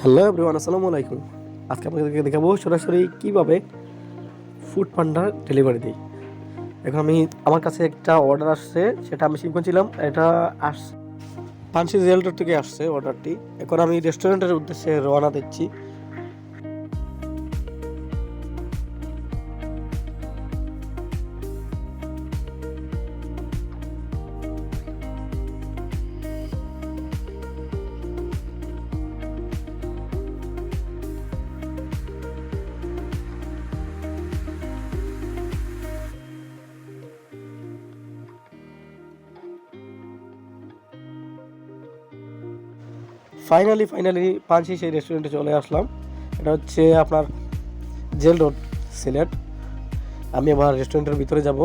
Hello everyone, আসসালামু আলাইকুম। আজকে আপনাদেরকে দেখাবো সরাসরি কীভাবে ফুড পান্ডা ডেলিভারি দিই। এখন আমার কাছে একটা অর্ডার আসছে, সেটা আমি শিপ করছিলাম। এটা পানসি রিয়েলটর থেকে আসছে অর্ডারটি। এখন আমি রেস্টুরেন্টের উদ্দেশ্যে রওনা দিচ্ছি। ফাইনালি পানসি সেই রেস্টুরেন্টে চলে আসলাম। এটা হচ্ছে আপনার জেল রোড, সিলেট। আমি আবার রেস্টুরেন্টের ভিতরে যাব।